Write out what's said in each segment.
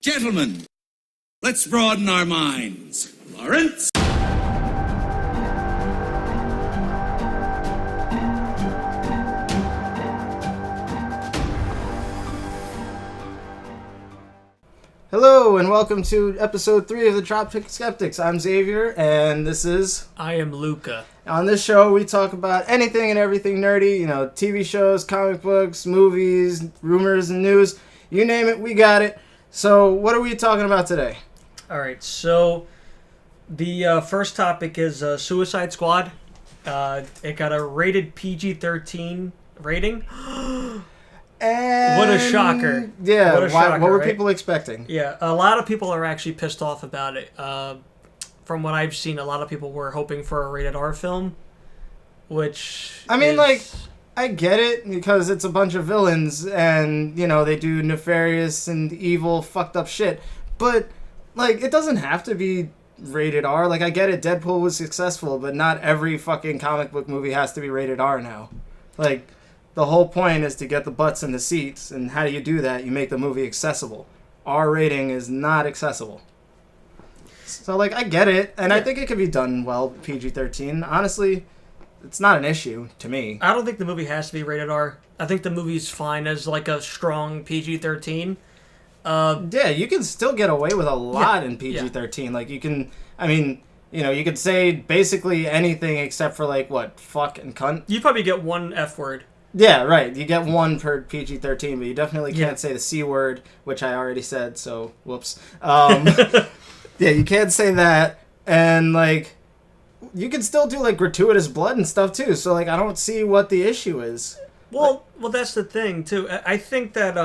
Gentlemen, let's broaden our minds. Lawrence? Hello, and welcome to episode 3 of the Dropkick Skeptics. I'm Xavier, and this is... I am Luca. On this show, we talk about anything and everything nerdy, TV shows, comic books, movies, rumors, and news. You name it, we got it. So, what are we talking about today? All right, so the first topic is Suicide Squad. It got a rated PG-13 rating. And what a shocker. Yeah, what a shocker, what were right? people expecting? Yeah, a lot of people are actually pissed off about it. From what I've seen, a lot of people were hoping for a rated R film, which I get it, because it's a bunch of villains, and, they do nefarious and evil, fucked up shit. But, it doesn't have to be rated R. I get it, Deadpool was successful, but not every fucking comic book movie has to be rated R now. The whole point is to get the butts in the seats, and how do you do that? You make the movie accessible. R rating is not accessible. So, I get it, and I think it could be done well, PG-13. Honestly, it's not an issue to me. I don't think the movie has to be rated R. I think the movie's fine as, a strong PG-13. Yeah, you can still get away with a lot in PG-13. You could say basically anything except for, fuck and cunt. You probably get one F word. Yeah, right. You get one per PG-13, but you definitely can't say the C word, which I already said, so whoops. Yeah, you can't say that, and, you can still do, gratuitous blood and stuff, too, so, I don't see what the issue is. Well, that's the thing, too. I think that,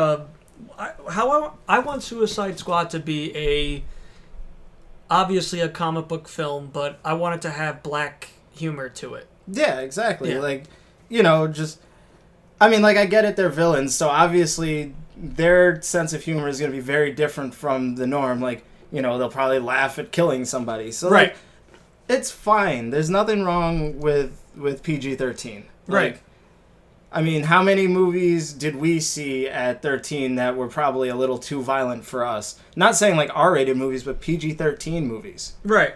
I want Suicide Squad to be obviously a comic book film, but I want it to have black humor to it. Yeah, exactly. Yeah. I get it, they're villains, so obviously their sense of humor is going to be very different from the norm. They'll probably laugh at killing somebody. So, right. It's fine. There's nothing wrong with PG-13. Right. How many movies did we see at 13 that were probably a little too violent for us? Not saying, R-rated movies, but PG-13 movies. Right.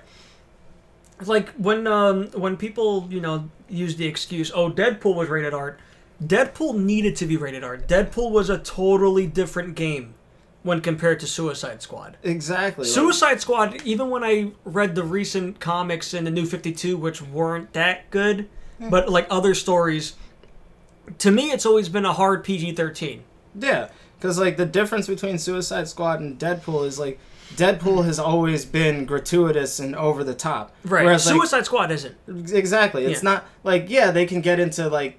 When people, use the excuse, Deadpool was rated R. Deadpool needed to be rated R. Deadpool was a totally different game when compared to Suicide Squad. Exactly. Suicide Squad, even when I read the recent comics in the New 52, which weren't that good, but other stories, to me it's always been a hard PG-13. Yeah, because the difference between Suicide Squad and Deadpool is Deadpool has always been gratuitous and over the top. Right. Whereas, Suicide Squad isn't. Exactly. It's not they can get into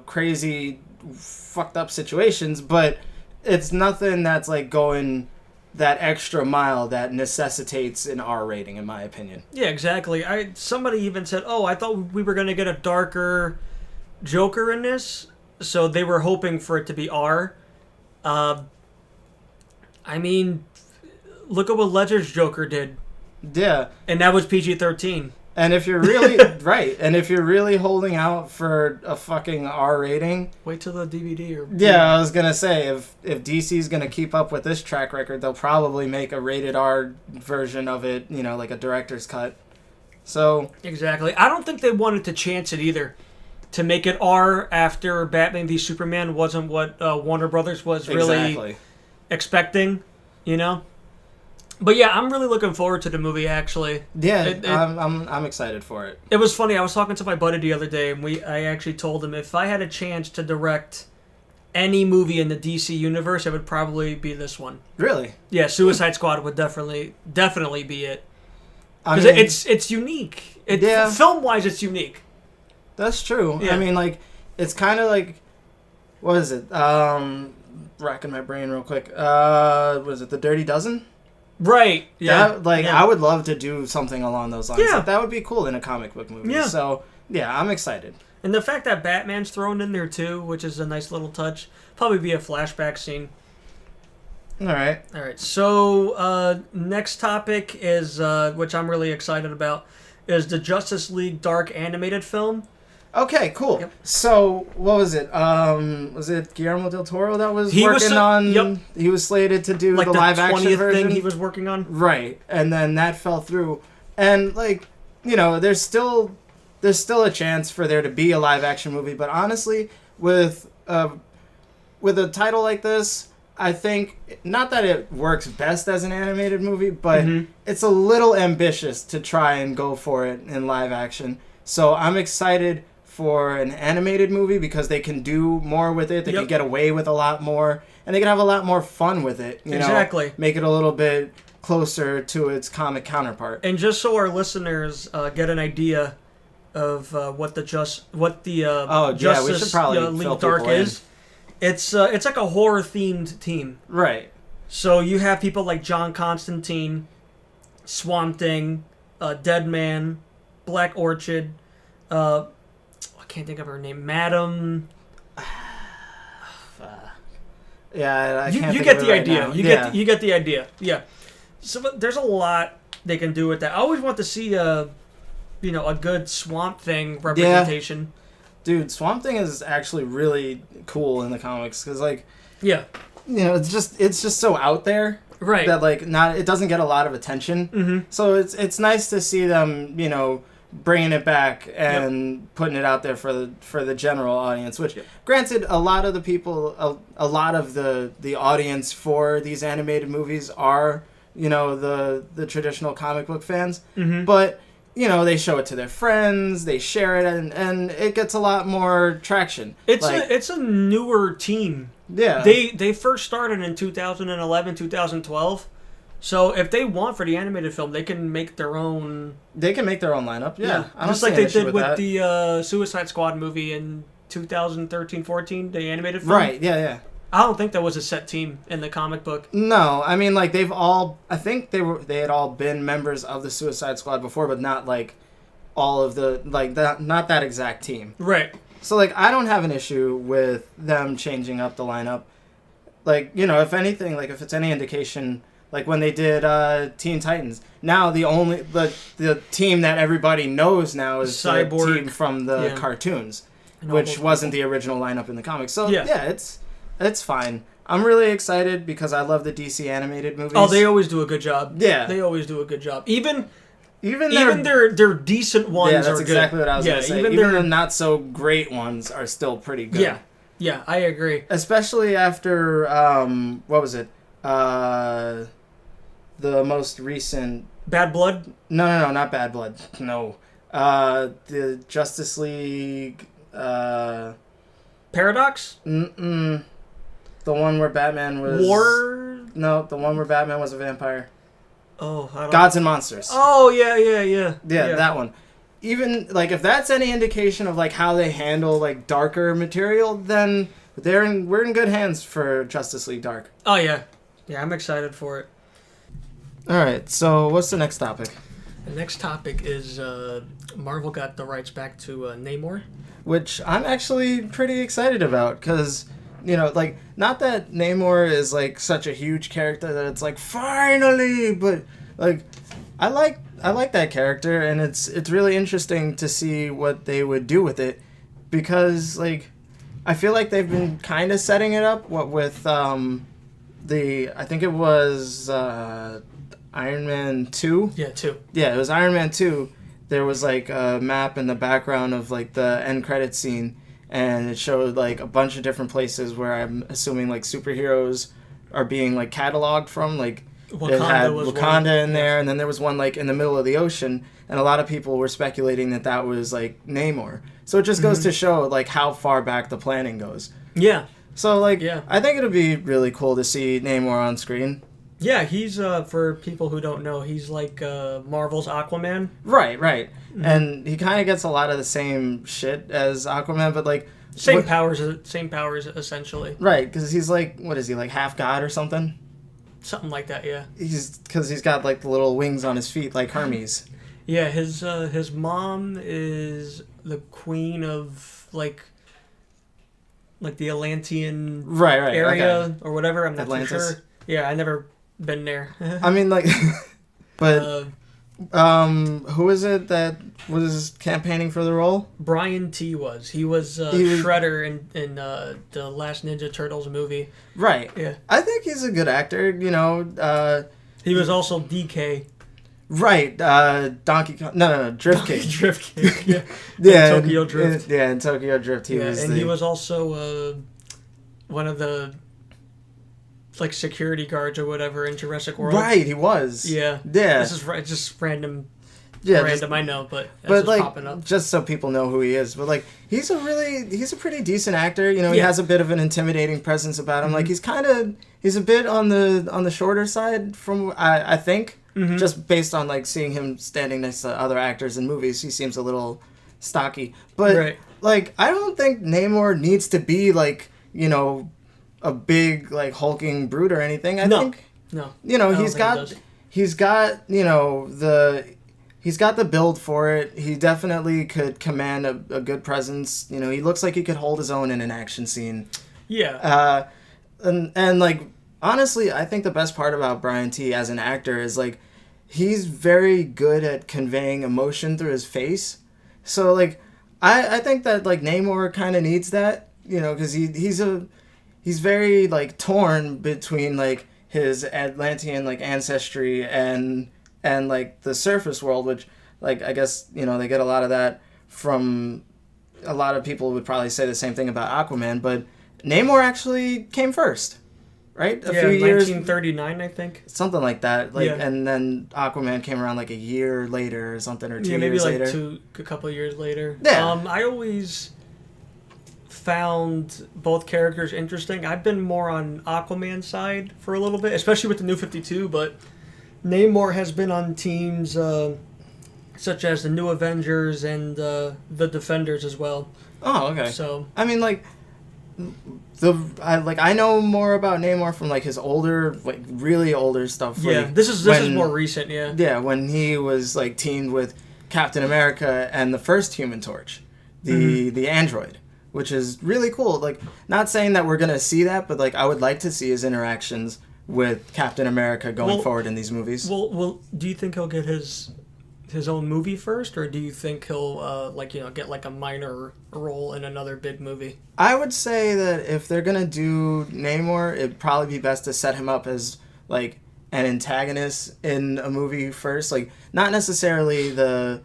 crazy fucked up situations, but it's nothing that's going that extra mile that necessitates an R rating, in my opinion. Yeah, exactly. Somebody even said, I thought we were going to get a darker Joker in this, so they were hoping for it to be R. Look at what Ledger's Joker did. Yeah. And that was PG-13. And if you're really right, and if you're really holding out for a fucking R rating, wait till the DVD or yeah, I was gonna say if DC's gonna keep up with this track record, they'll probably make a rated R version of it, a director's cut. So exactly, I don't think they wanted to chance it either, to make it R after Batman v Superman wasn't what Warner Brothers was really expecting, But yeah, I'm really looking forward to the movie. Actually, yeah, I'm excited for it. It was funny. I was talking to my buddy the other day, and I actually told him if I had a chance to direct any movie in the DC universe, it would probably be this one. Really? Yeah, Suicide Squad would definitely be it. Because it's unique. Film wise, it's unique. That's true. Yeah. It's kind of what is it? Racking my brain real quick. Was it The Dirty Dozen? Right. Yeah. I would love to do something along those lines. Yeah. That would be cool in a comic book movie. Yeah. So, yeah, I'm excited. And the fact that Batman's thrown in there, too, which is a nice little touch. Probably be a flashback scene. All right. So, next topic is, which I'm really excited about, is the Justice League Dark animated film. Okay, cool. Yep. So, what was it? Was it Guillermo del Toro that was working on... Yep. He was slated to do Like the live-action 20th version? thing he was working on? Right. And then that fell through. And, like, you know, there's still a chance for there to be a live-action movie. But honestly, with a title like this, I think, not that it works best as an animated movie, but it's a little ambitious to try and go for it in live action. So I'm excited for an animated movie because they can do more with it. They can get away with a lot more, and they can have a lot more fun with it. You know, make it a little bit closer to its comic counterpart. And just so our listeners get an idea of what the Justice we should probably League Dark is. It's like a horror themed team. Right. So you have people like John Constantine, Swamp Thing, Deadman, Black Orchid, I can't think of her name, Madam. Yeah, I can't you think get of it the right idea. now. You get the idea. Yeah. So there's a lot they can do with that. I always want to see a good Swamp Thing representation. Yeah. Dude, Swamp Thing is actually really cool in the comics because, like, it's just so out there, right? That it doesn't get a lot of attention. Mm-hmm. So it's nice to see them, bringing it back and putting it out there for the general audience. Which, granted, a lot of the people, a lot of the audience for these animated movies are, the traditional comic book fans, but. They show it to their friends, they share it, and it gets a lot more traction. It's a newer team. Yeah. They first started in 2011, 2012. So if they want for the animated film, they can make their own... They can make their own lineup, yeah. Just like they did with the Suicide Squad movie in 2013-14, the animated film. Right, yeah. I don't think there was a set team in the comic book. No, I mean, I think they had all been members of the Suicide Squad before, but not all of the not that exact team. Right. So I don't have an issue with them changing up the lineup. If anything, if it's any indication, when they did Teen Titans, now the team that everybody knows now is Cyborg. The team from the cartoons, which wasn't the original lineup in the comics. So it's fine. I'm really excited because I love the DC animated movies. Oh, they always do a good job. Yeah. They always do a good job. Even their decent ones are good. Yeah, that's exactly what I was going to say. Even their the not so great ones are still pretty good. Yeah, I agree. Especially after, what was it? The most recent... Bad Blood? No, not Bad Blood. No. The Justice League... Paradox? The one where Batman was... No, the one where Batman was a vampire. Oh, I don't... Gods and Monsters. Oh, yeah. Yeah, that one. Even, if that's any indication of, how they handle, darker material, then we're in good hands for Justice League Dark. Oh, yeah. Yeah, I'm excited for it. Alright, so what's the next topic? The next topic is Marvel got the rights back to Namor. Which I'm actually pretty excited about, because... not that Namor is, such a huge character that it's, finally, but, I like that character, and it's really interesting to see what they would do with it, because, I feel like they've been kind of setting it up, with, I think it was, Iron Man 2? Yeah, 2. Yeah, it was Iron Man 2. There was, a map in the background of, the end credit scene, and it showed a bunch of different places where I'm assuming superheroes are being cataloged from. It had Wakanda in there, and then there was one in the middle of the ocean, and a lot of people were speculating that was Namor. So it just goes to show how far back the planning goes. Yeah. So I think it'll be really cool to see Namor on screen. Yeah, he's for people who don't know, he's Marvel's Aquaman. Right. Mm-hmm. And he kind of gets a lot of the same shit as Aquaman, but same powers essentially. Right, because he's what is he, half god or something? Something like that, yeah. Because he's got the little wings on his feet like Hermes. Yeah, his mom is the queen of the Atlantean area or whatever. I'm not too sure. Yeah, I never been there. I mean, but Who is it that was campaigning for the role? Brian T. was. He was Shredder in the last Ninja Turtles movie. Right. Yeah. I think he's a good actor, you know. He was also DK. Right. Donkey Kong. No. Drift King. Drift King. Yeah. Yeah. In Tokyo Drift. In Tokyo Drift. He was also one of the like security guards or whatever in Jurassic World. Right, he was. Yeah. Yeah. This is just random. Yeah, random. I know, but like popping up. just so people know who he is. But like, he's a pretty decent actor. You know, he has a bit of an intimidating presence about him. Mm-hmm. Like he's a bit on the shorter side from I think. Mm-hmm. Just based on like seeing him standing next to other actors in movies, he seems a little stocky. But like, I don't think Namor needs to be like, you know, a big like hulking brute or anything. I think you know, he's got you know he's got the build for it. He definitely could command a good presence. You know, he looks like he could hold his own in an action scene. Yeah. And like, honestly, I think the best part about Brian T. as an actor is like, he's very good at conveying emotion through his face. So like, I think that like Namor kind of needs that, you know, because he's very like torn between like his Atlantean like ancestry and like the surface world, which like I guess, you know, they get a lot of that from a lot of people would probably say the same thing about Aquaman, but Namor actually came first. Right? A few years. 1939, I think. Something like that. Like, and then Aquaman came around like a year later or something, or 2 years maybe later. Maybe like a couple of years later. Yeah. I always found both characters interesting. I've been more on Aquaman's side for a little bit, especially with the New 52, but Namor has been on teams such as the New Avengers and the Defenders as well. Oh, okay. So I mean, like, I know more about Namor from like his older, like really older stuff. Yeah, like, this is more recent. Yeah. Yeah, when he was like teamed with Captain America and the first Human Torch, the android, which is really cool. Like, not saying that we're gonna see that, but like I would like to see his interactions with Captain America going forward in these movies. Well, do you think he'll get his own movie first, or do you think he'll get like a minor role in another big movie? I would say that if they're gonna do Namor, it'd probably be best to set him up as like an antagonist in a movie first, like not necessarily a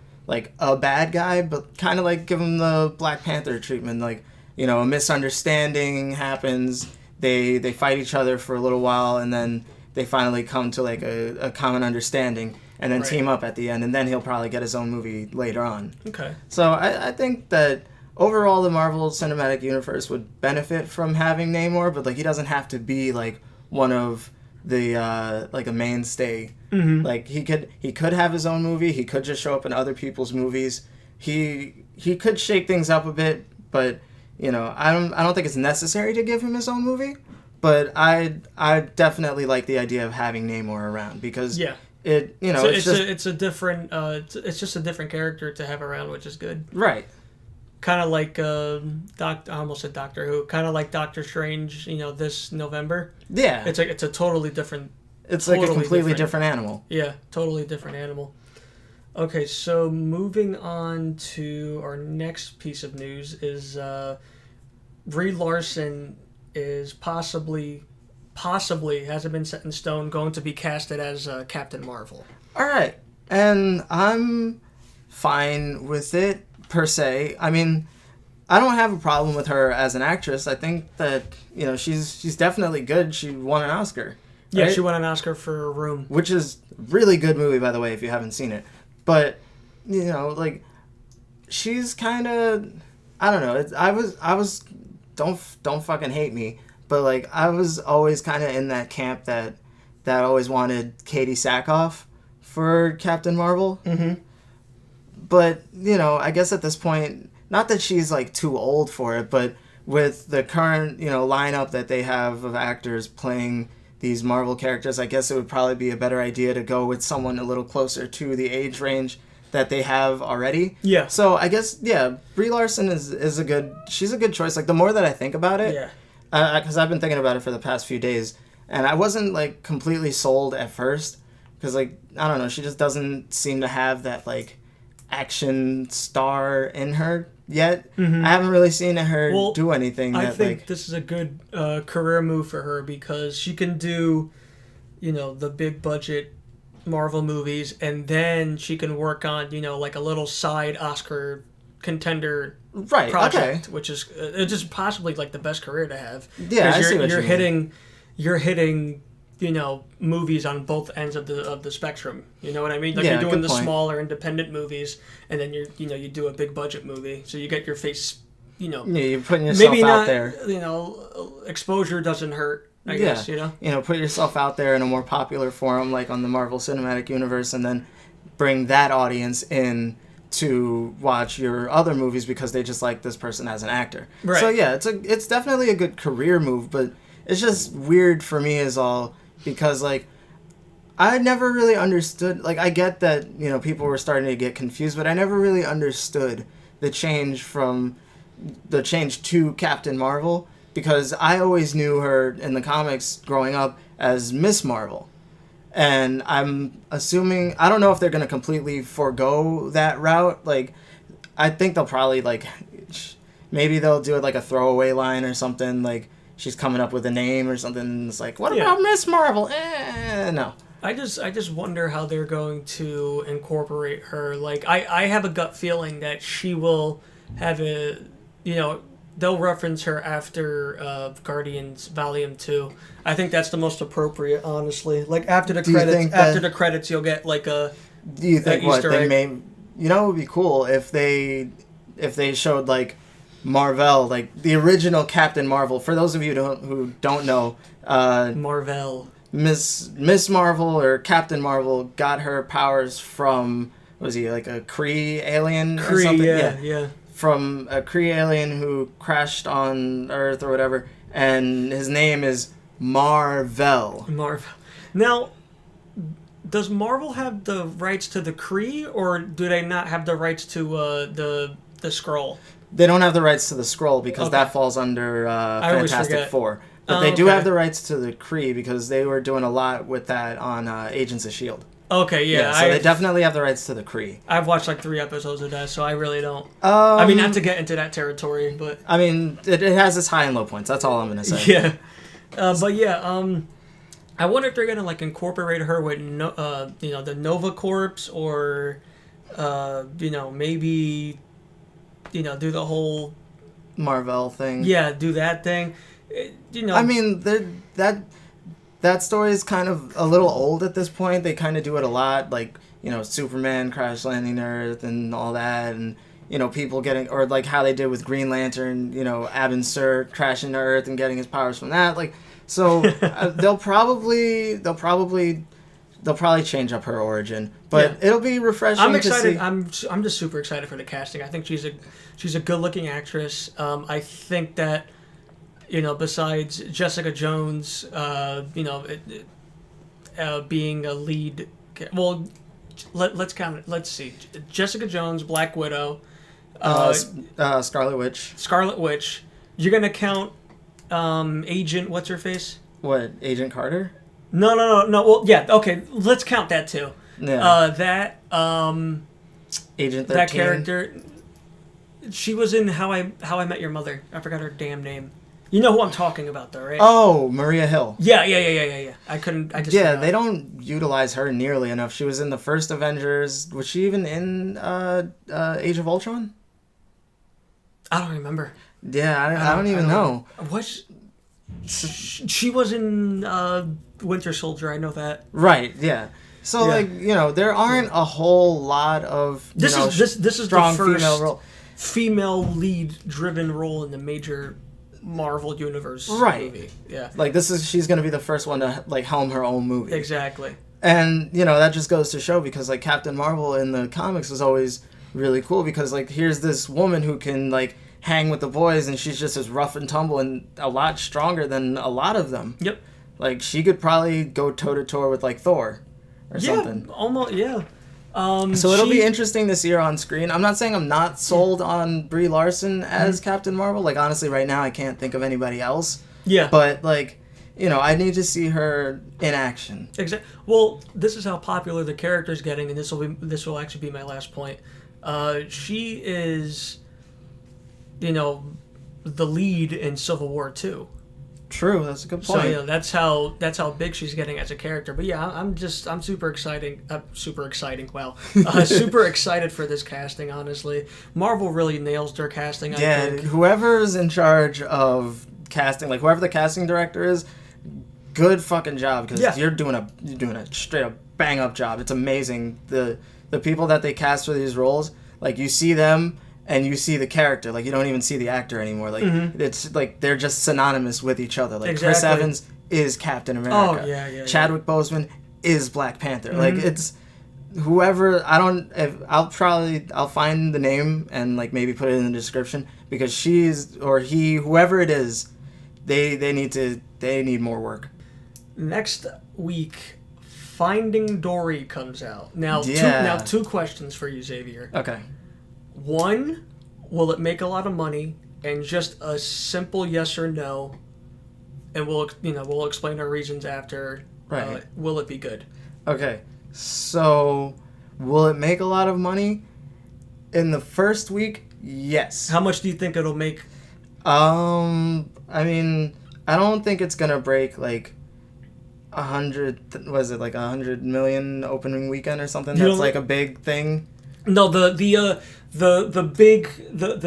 bad guy, but kind of like give him the Black Panther treatment. Like, you know, a misunderstanding happens, they fight each other for a little while, and then they finally come to like a common understanding. And then team up at the end, and then he'll probably get his own movie later on. Okay. So I think that overall the Marvel Cinematic Universe would benefit from having Namor, but like he doesn't have to be like one of the like a mainstay. Mm-hmm. Like he could have his own movie. He could just show up in other people's movies. He could shake things up a bit, but you know I don't think it's necessary to give him his own movie. But I definitely like the idea of having Namor around because it's a different it's just a different character to have around, which is good. Right. Kind of like I almost said Doctor Who. Kind of like Doctor Strange. You know, this November. Yeah. It's a totally different. It's like a completely different animal. Yeah, totally different animal. Okay, so moving on to our next piece of news is Brie Larson is possibly hasn't been set in stone, going to be casted as Captain Marvel. All right, and I'm fine with it per se. I mean, I don't have a problem with her as an actress. I think that she's definitely good. She won an Oscar. Yeah, right? She won an Oscar for Room, which is a really good movie, by the way, if you haven't seen it. But she's kind of, I don't know. I was don't fucking hate me. But like I was always kind of in that camp that always wanted Katie Sackhoff for Captain Marvel. Mm-hmm. But I guess at this point, not that she's like too old for it, but with the current lineup that they have of actors playing these Marvel characters, I guess it would probably be a better idea to go with someone a little closer to the age range that they have already. Yeah. So I guess Brie Larson is a good choice. Like the more that I think about it. Yeah. Because I've been thinking about it for the past few days, and I wasn't like completely sold at first, because like I don't know, she just doesn't seem to have that like action star in her yet. I haven't really seen her do anything. I think this is a good career move for her because she can do, the big budget Marvel movies, and then she can work on like a little side Oscar contender project, which is just possibly like the best career to have. Yeah, I see what you're hitting movies on both ends of the spectrum. You know what I mean? Like yeah, you're doing the smaller independent movies, and then you do a big budget movie, so you get your face. You're putting yourself out there. Exposure doesn't hurt. I guess. Put yourself out there in a more popular forum, like on the Marvel Cinematic Universe, and then bring that audience in to watch your other movies because they just like this person as an actor. Right. So yeah, it's definitely a good career move, but it's just weird for me is all because like I never really understood, like I get that people were starting to get confused, but I never really understood the change to Captain Marvel because I always knew her in the comics growing up as Miss Marvel. And I'm assuming, I don't know if they're going to completely forego that route. Like, I think they'll probably, like, maybe they'll do it like a throwaway line or something. Like, she's coming up with a name or something. And it's like, what about Miss Marvel? No. I just wonder how they're going to incorporate her. Like, I have a gut feeling that she will have they'll reference her after Guardians Volume 2. I think that's the most appropriate, honestly. Like after the credits, you'll get like a. Do you think what Easter they egg. may? It would be cool if they showed like Marvel, like the original Captain Marvel. For those of you who don't know, Marvel. Miss Marvel or Captain Marvel got her powers from was he like a Kree alien or something? Yeah. From a Kree alien who crashed on Earth or whatever, and his name is Marvel. Now, does Marvel have the rights to the Kree, or do they not have the rights to the Skrull? They don't have the rights to the Skrull because that falls under Fantastic Four. But they do have the rights to the Kree because they were doing a lot with that on Agents of S.H.I.E.L.D. Okay, yeah. So they definitely have the rights to the Kree. I've watched like 3 episodes of that, so I really don't. I mean, not to get into that territory, but... I mean, it has its high and low points. That's all I'm going to say. Yeah. I wonder if they're going to like incorporate her with, the Nova Corps or, maybe, do the whole... Marvel thing. Yeah, do that thing. I mean, that story is kind of a little old at this point. They kind of do it a lot, like, Superman crash landing Earth and all that, and, people getting, or like how they did with Green Lantern, Abin Sur crashing to Earth and getting his powers from that. Like, so they'll probably change up her origin, but it'll be refreshing. I'm excited. To see. I'm just super excited for the casting. I think she's a good looking actress. I think that. Besides Jessica Jones, being a lead... Well, let's count it. Let's see. Jessica Jones, Black Widow. Scarlet Witch. Scarlet Witch. You're going to count Agent... What's her face? What, Agent Carter? No. Well, yeah, okay. Let's count that, too. Yeah. Agent 13. That character... She was in How I Met Your Mother. I forgot her damn name. You know who I'm talking about, though, right? Oh, Maria Hill. Yeah. I just forgot. They don't utilize her nearly enough. She was in the first Avengers. Was she even in Age of Ultron? I don't remember. Yeah, I don't even know. She was in Winter Soldier. I know that. Right. Yeah. So there aren't a whole lot of this is strong the first female lead driven role in the major Marvel Universe movie. Yeah. Like she's going to be the first one to like helm her own movie. Exactly. And that just goes to show because like Captain Marvel in the comics was always really cool because like here's this woman who can like hang with the boys and she's just as rough and tumble and a lot stronger than a lot of them. Yep. Like she could probably go toe to toe with like Thor or something. Almost, yeah. So it'll be interesting to see her on screen. I'm not saying I'm not sold on Brie Larson as Captain Marvel. Like honestly, right now I can't think of anybody else. Yeah. But like, I need to see her in action. Exactly. Well, this is how popular the character's getting, and this will actually be my last point. She is, the lead in Civil War 2. True, that's a good point. So that's how big she's getting as a character. But yeah, I'm super exciting. Super exciting. Wow, super excited for this casting. Honestly, Marvel really nails their casting. I think. Whoever's in charge of casting, like whoever the casting director is, good fucking job, because you're doing a straight up bang up job. It's amazing the people that they cast for these roles. Like you see them. And you see the character, like you don't even see the actor anymore. Like it's like they're just synonymous with each other. Like Chris Evans is Captain America. Oh yeah. Chadwick Boseman is Black Panther. Like it's whoever. I'll find the name and like maybe put it in the description, because whoever it is, they need more work. Next week, Finding Dory comes out. Now, two questions for you, Xavier. Okay. One, will it make a lot of money? And just a simple yes or no, and we'll explain our reasons after. Right. Will it be good? Okay. So, will it make a lot of money? In the first week, yes. How much do you think it'll make? I mean, I don't think it's gonna break like 100 million opening weekend or something. That's like a big thing. No, the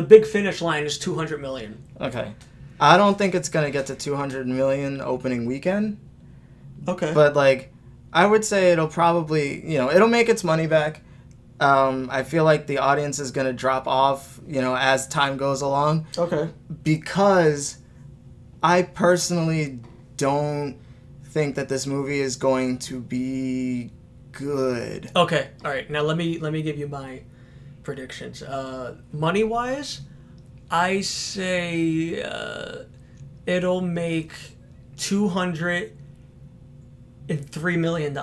big finish line is 200 million. Okay. I don't think it's going to get to 200 million opening weekend. Okay. But like I would say it'll probably, it'll make its money back. I feel like the audience is going to drop off, as time goes along. Okay. Because I personally don't think that this movie is going to be good. Okay. All right. Now let me give you my predictions. Money wise, I say it'll make $203 million.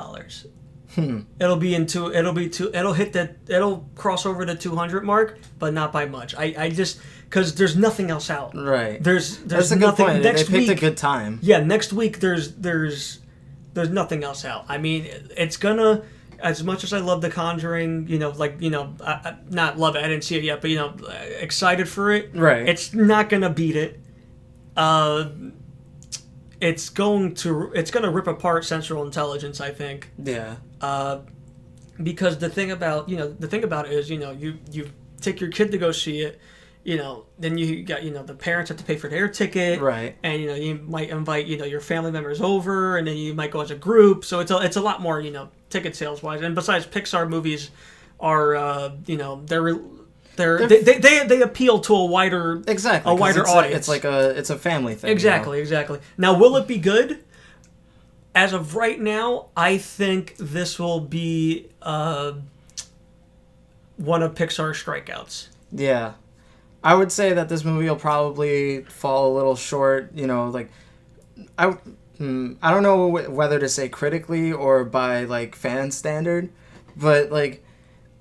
It'll cross over the 200 mark, but not by much. I just, because there's nothing else out. Right. There's That's a nothing. good point. Next they picked week, a good time. Yeah, next week there's nothing else out. I mean, it's gonna. As much as I love The Conjuring, I not love it. I didn't see it yet, but excited for it. Right. It's not gonna beat it. It's gonna rip apart Central Intelligence, I think. Yeah. Because the thing about it is, you take your kid to go see it, then you got, the parents have to pay for their ticket. Right. And, you might invite, your family members over, and then you might go as a group. So it's a lot more, ticket sales wise. And besides, Pixar movies are, they appeal to a wider audience. It's a family thing. Exactly. Now, will it be good? As of right now, I think this will be one of Pixar's strikeouts. Yeah. I would say that this movie will probably fall a little short, I don't know whether to say critically or by, fan standard, but,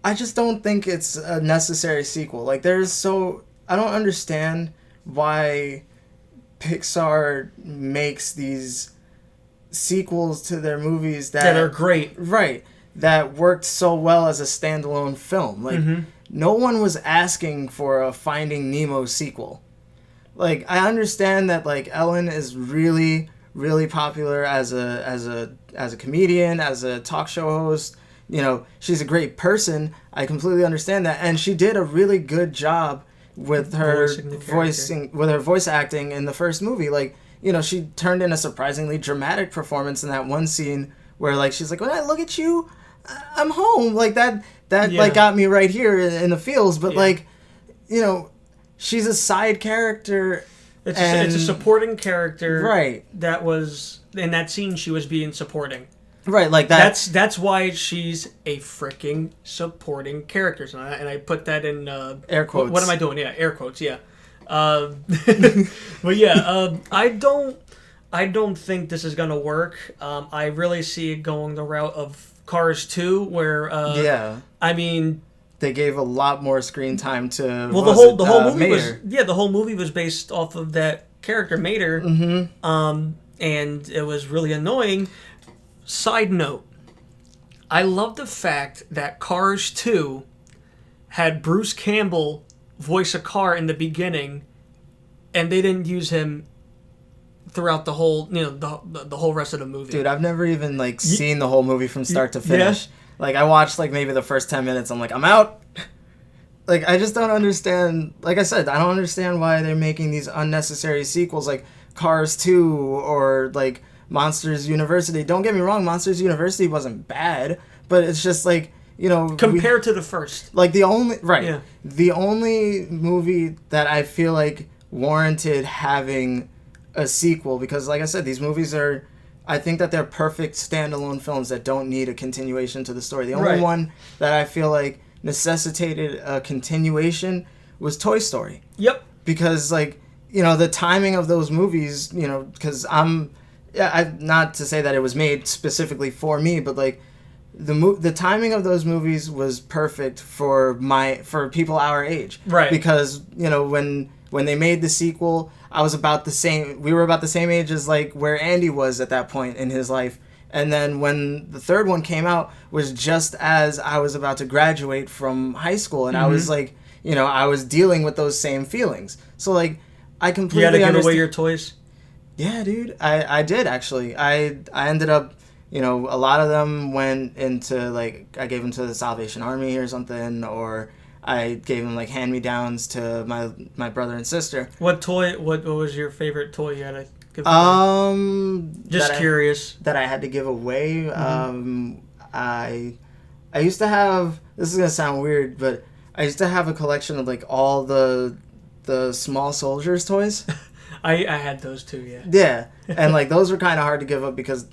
I just don't think it's a necessary sequel. I don't understand why Pixar makes these sequels to their movies that are great. Right. That worked so well as a standalone film. No one was asking for a Finding Nemo sequel. I understand that Ellen is really, really popular as a comedian, as a talk show host. She's a great person. I completely understand that, and she did a really good job with her voice acting in the first movie. She turned in a surprisingly dramatic performance in that one scene where she's like, "When I look at you, I'm home." That got me right here in the feels. But she's a side character. It's a supporting character. Right. That was in that scene. She was being supporting. Right, like that. That's why she's a freaking supporting character, and I put that in air quotes. What am I doing? Yeah, air quotes. Yeah. But yeah, I don't think this is gonna work. I really see it going the route of Cars 2, where I mean, they gave a lot more screen time to the whole movie Mater. the whole movie was based off of that character Mater. Mm-hmm. and it was really annoying. Side note, I love the fact that Cars 2 had Bruce Campbell voice a car in the beginning, and they didn't use him throughout the whole, the whole rest of the movie. Dude, I've never even seen the whole movie from start to finish. Yeah. I watched maybe the first 10 minutes. I'm like, I'm out. I just don't understand. Like I said, I don't understand why they're making these unnecessary sequels like Cars 2 or Monsters University. Don't get me wrong, Monsters University wasn't bad, but it's just compared to the first. The only movie that I feel warranted having a sequel, because like I said, these movies I think that they're perfect standalone films that don't need a continuation to the story. The only one that I feel necessitated a continuation was Toy Story. Yep. Because the timing of those movies, because I'm not to say that it was made specifically for me, but the timing of those movies was perfect for people our age. Right. Because when they made the sequel, we were about the same age as where Andy was at that point in his life. And then when the third one came out was just as I was about to graduate from high school, and I was I was dealing with those same feelings. So I completely You had to give away your toys? Yeah, dude. I did actually. I ended up, a lot of them went into I gave them to the Salvation Army or something, or I gave them hand-me-downs to my brother and sister. What was your favorite toy you had to give away? Just curious. That I had to give away. I used to have, this is gonna sound weird, but I used to have a collection of all the small soldiers toys. I had those too, yeah. Yeah, and those were kind of hard to give up because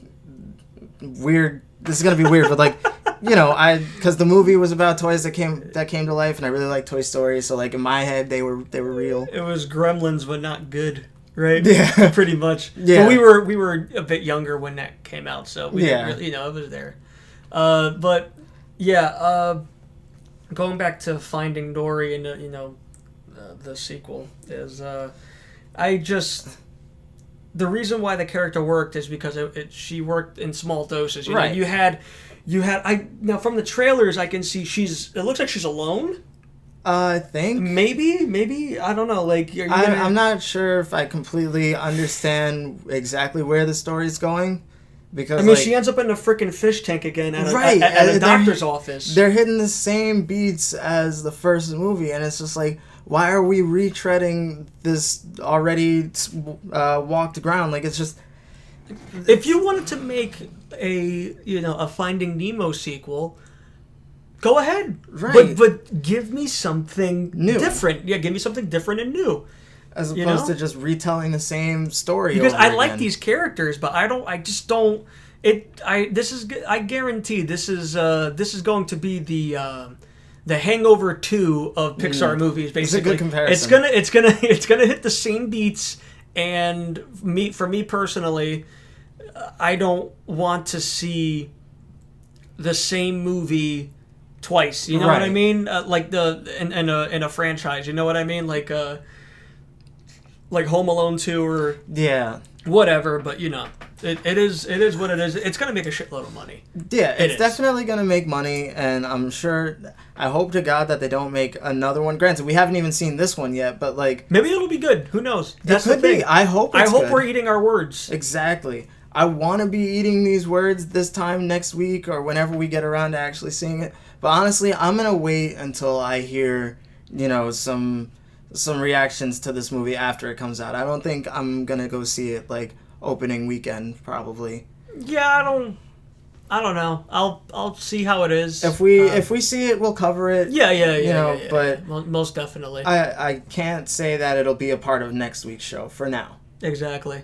this is gonna be weird, but because the movie was about toys that came to life, and I really like Toy Story, so in my head they were real. It was Gremlins, but not good, right? Yeah, pretty much. Yeah, but we were a bit younger when that came out, so we didn't really, it was there. But yeah, going back to Finding Dory and the sequel is the reason why the character worked is because she worked in small doses. Right. You had now from the trailers I can see it looks like she's alone. I think maybe I don't know. I'm not sure if I completely understand exactly where the story's going, because she ends up in a freaking fish tank again at a doctor's office. They're hitting the same beats as the first movie, and it's just why are we retreading this already walked ground? It's just. If you wanted to make a Finding Nemo sequel, go ahead. Right. But give me something new, different. Yeah, give me something different and new, as opposed to just retelling the same story. Because over I like again. these characters, but I just don't. I guarantee this is going to be the Hangover 2 of Pixar movies. Basically, it's a good comparison. It's gonna hit the same beats, and for me personally, I don't want to see the same movie twice. You know what I mean? In a franchise. You know what I mean? Like Home Alone 2 or whatever. But it is what it is. It's gonna make a shitload of money. Yeah, it's definitely gonna make money, and I'm sure. I hope to God that they don't make another one. Granted, we haven't even seen this one yet, but maybe it'll be good. Who knows? That's the thing. I hope. I hope we're eating our words. Exactly. I want to be eating these words this time next week or whenever we get around to actually seeing it. But honestly, I'm gonna wait until I hear, some reactions to this movie after it comes out. I don't think I'm gonna go see it opening weekend, probably. Yeah, I don't know. I'll see how it is. If we see it, we'll cover it. Yeah. But most definitely. I can't say that it'll be a part of next week's show for now. Exactly.